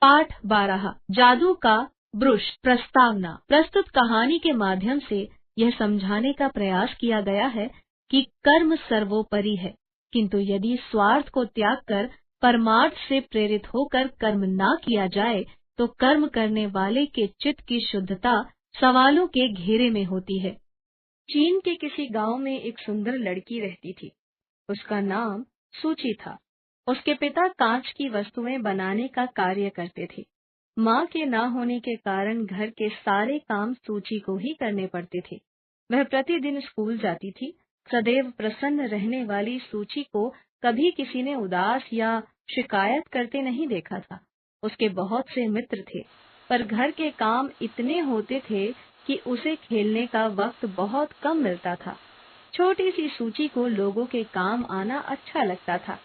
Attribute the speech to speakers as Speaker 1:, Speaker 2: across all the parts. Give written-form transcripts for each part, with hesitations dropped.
Speaker 1: पाठ 12 जादू का ब्रुश प्रस्तावना। प्रस्तुत कहानी के माध्यम से यह समझाने का प्रयास किया गया है कि कर्म सर्वोपरि है, किंतु यदि स्वार्थ को त्याग कर परमार्थ से प्रेरित होकर कर्म ना किया जाए तो कर्म करने वाले के चित्त की शुद्धता सवालों के घेरे में होती है। चीन के किसी गांव में एक सुंदर लड़की रहती थी। उसका नाम सूची था। उसके पिता कांच की वस्तुएं बनाने का कार्य करते थे। माँ के ना होने के कारण घर के सारे काम सूची को ही करने पड़ते थे। वह प्रतिदिन स्कूल जाती थी। सदैव प्रसन्न रहने वाली सूची को कभी किसी ने उदास या शिकायत करते नहीं देखा था। उसके बहुत से मित्र थे, पर घर के काम इतने होते थे कि उसे खेलने का वक्त बहुत कम मिलता था। छोटी सी सूची को लोगों के काम आना अच्छा लगता था।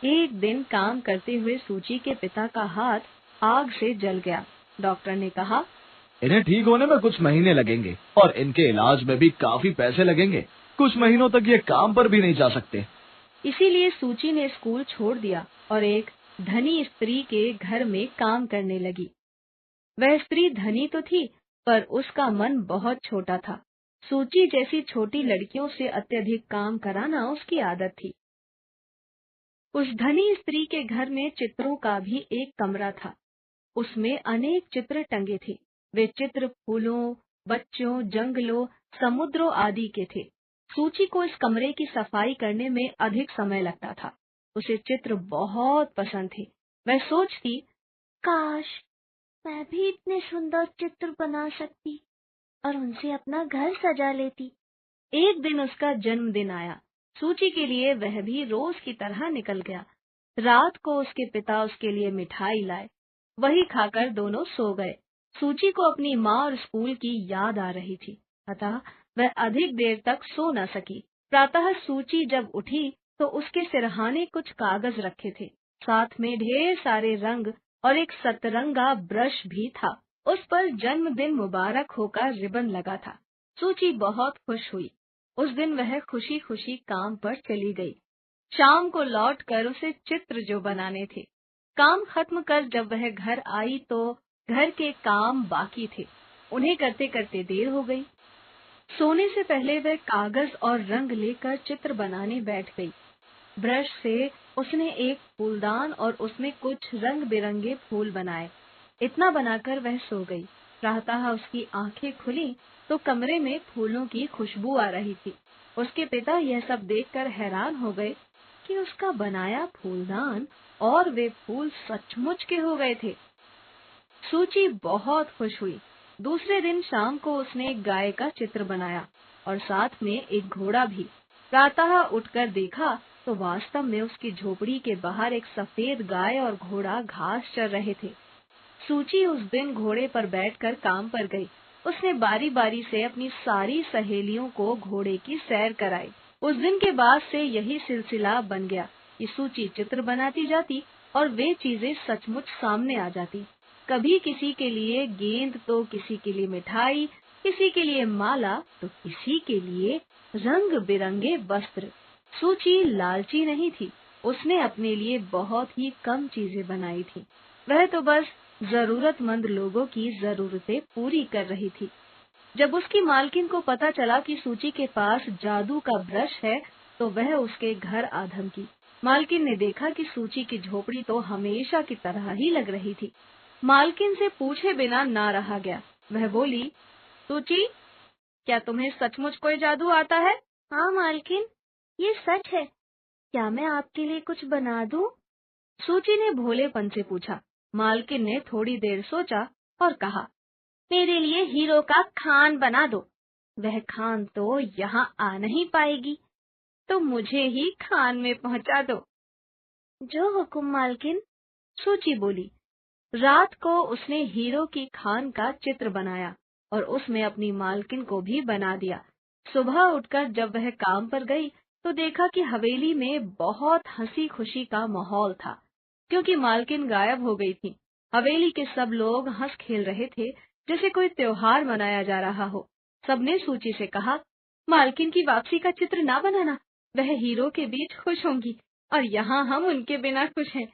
Speaker 1: एक दिन काम करते हुए सूची के पिता का हाथ आग से जल गया। डॉक्टर ने कहा,
Speaker 2: इन्हें ठीक होने में कुछ महीने लगेंगे और इनके इलाज में भी काफी पैसे लगेंगे। कुछ महीनों तक ये काम पर भी नहीं जा सकते।
Speaker 1: इसीलिए सूची ने स्कूल छोड़ दिया और एक धनी स्त्री के घर में काम करने लगी। वह स्त्री धनी तो थी, पर उसका मन बहुत छोटा था। सूची जैसी छोटी लड़कियों से अत्यधिक काम कराना उसकी आदत थी। उस धनी स्त्री के घर में चित्रों का भी एक कमरा था। उसमें अनेक चित्र टंगे थे। वे चित्र फूलों, बच्चों, जंगलों, समुद्रों आदि के थे। सूची को इस कमरे की सफाई करने में अधिक समय लगता था। उसे चित्र बहुत पसंद थे। वह सोचती, काश मैं भी इतने सुंदर चित्र बना सकती और उनसे अपना घर सजा लेती। एक दिन उसका जन्मदिन आया। सूची के लिए वह भी रोज की तरह निकल गया। रात को उसके पिता उसके लिए मिठाई लाए। वही खाकर दोनों सो गए। सूची को अपनी माँ और स्कूल की याद आ रही थी, अतः वह अधिक देर तक सो न सकी। प्रातः सूची जब उठी तो उसके सिरहाने कुछ कागज रखे थे। साथ में ढेर सारे रंग और एक सतरंगा ब्रश भी था। उस पर जन्मदिन मुबारक होकर रिबन लगा था। सूची बहुत खुश हुई। उस दिन वह खुशी खुशी काम पर चली गई। शाम को लौटकर उसे चित्र जो बनाने थे। काम खत्म कर जब वह घर आई तो घर के काम बाकी थे। उन्हें करते करते देर हो गई। सोने से पहले वह कागज और रंग लेकर चित्र बनाने बैठ गई। ब्रश से उसने एक फूलदान और उसमें कुछ रंग बिरंगे फूल बनाए। इतना बनाकर वह सो गई। प्रातः उसकी आंखें खुली तो कमरे में फूलों की खुशबू आ रही थी। उसके पिता यह सब देखकर हैरान हो गए कि उसका बनाया फूलदान और वे फूल सचमुच के हो गए थे। सूची बहुत खुश हुई। दूसरे दिन शाम को उसने एक गाय का चित्र बनाया और साथ में एक घोड़ा भी। प्रातः उठकर देखा तो वास्तव में उसकी झोपड़ी के बाहर एक सफेद गाय और घोड़ा घास चर रहे थे। सूची उस दिन घोड़े पर बैठकर काम पर गई। उसने बारी बारी से अपनी सारी सहेलियों को घोड़े की सैर कराई। उस दिन के बाद से यही सिलसिला बन गया कि सूची चित्र बनाती जाती और वे चीजें सचमुच सामने आ जाती। कभी किसी के लिए गेंद तो किसी के लिए मिठाई, किसी के लिए माला तो किसी के लिए रंग बिरंगे वस्त्र। सूची लालची नहीं थी। उसने अपने लिए बहुत ही कम चीजें बनाई थी। वह तो बस जरूरतमंद लोगों की जरूरतें पूरी कर रही थी। जब उसकी मालकिन को पता चला कि सूची के पास जादू का ब्रश है तो वह उसके घर आ धमकी। मालकिन ने देखा कि सूची की झोपड़ी तो हमेशा की तरह ही लग रही थी। मालकिन से पूछे बिना ना रहा गया। वह बोली, सूची, क्या तुम्हें सचमुच कोई जादू आता है? हाँ मालकिन, ये सच है। क्या मैं आपके लिए कुछ बना दूं? सूची ने भोलेपन से पूछा। मालकिन ने थोड़ी देर सोचा और कहा, मेरे लिए हीरो का खान बना दो। वह खान तो यहाँ आ नहीं पाएगी, तो मुझे ही खान में पहुँचा दो। जो हुकुम मालकिन, सूची बोली। रात को उसने हीरो की खान का चित्र बनाया और उसमें अपनी मालकिन को भी बना दिया। सुबह उठकर जब वह काम पर गई तो देखा कि हवेली में बहुत हंसी खुशी का माहौल था, क्योंकि मालकिन गायब हो गई थी। हवेली के सब लोग हंस खेल रहे थे जैसे कोई त्योहार मनाया जा रहा हो। सबने सूची से कहा, मालकिन की वापसी का चित्र ना बनाना, वह हीरो के बीच खुश होंगी और यहाँ हम उनके बिना खुश हैं।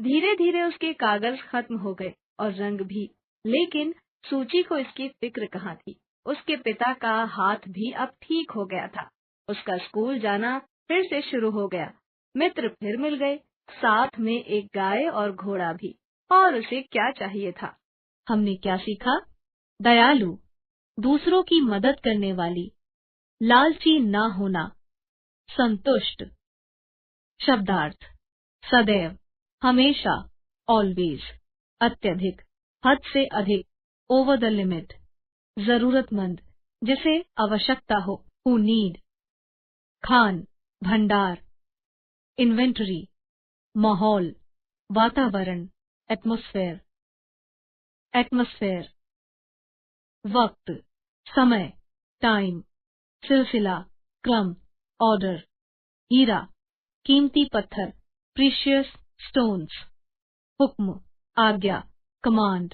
Speaker 1: धीरे धीरे उसके कागज खत्म हो गए और रंग भी, लेकिन सूची को इसकी फिक्र कहाँ थी। उसके पिता का हाथ भी अब ठीक हो गया था। उसका स्कूल जाना फिर से शुरू हो गया। मित्र फिर मिल गए, साथ में एक गाय और घोड़ा भी। और उसे क्या चाहिए था? हमने क्या सीखा? दयालु, दूसरों की मदद करने वाली, लालची ना होना, संतुष्ट। शब्दार्थ: सदैव, हमेशा, ऑलवेज, अत्यधिक, हद से अधिक, ओवर द लिमिट, जरूरतमंद, जिसे आवश्यकता हो, हु नीड, खान, भंडार, इन्वेंटरी, माहौल, वातावरण, एटमॉस्फेयर, एटमॉस्फेयर, वक्त, समय, टाइम, सिलसिला, क्रम, ऑर्डर, हीरा, कीमती पत्थर, प्रीशियस स्टोन्स, हुक्म, आज्ञा, कमांड।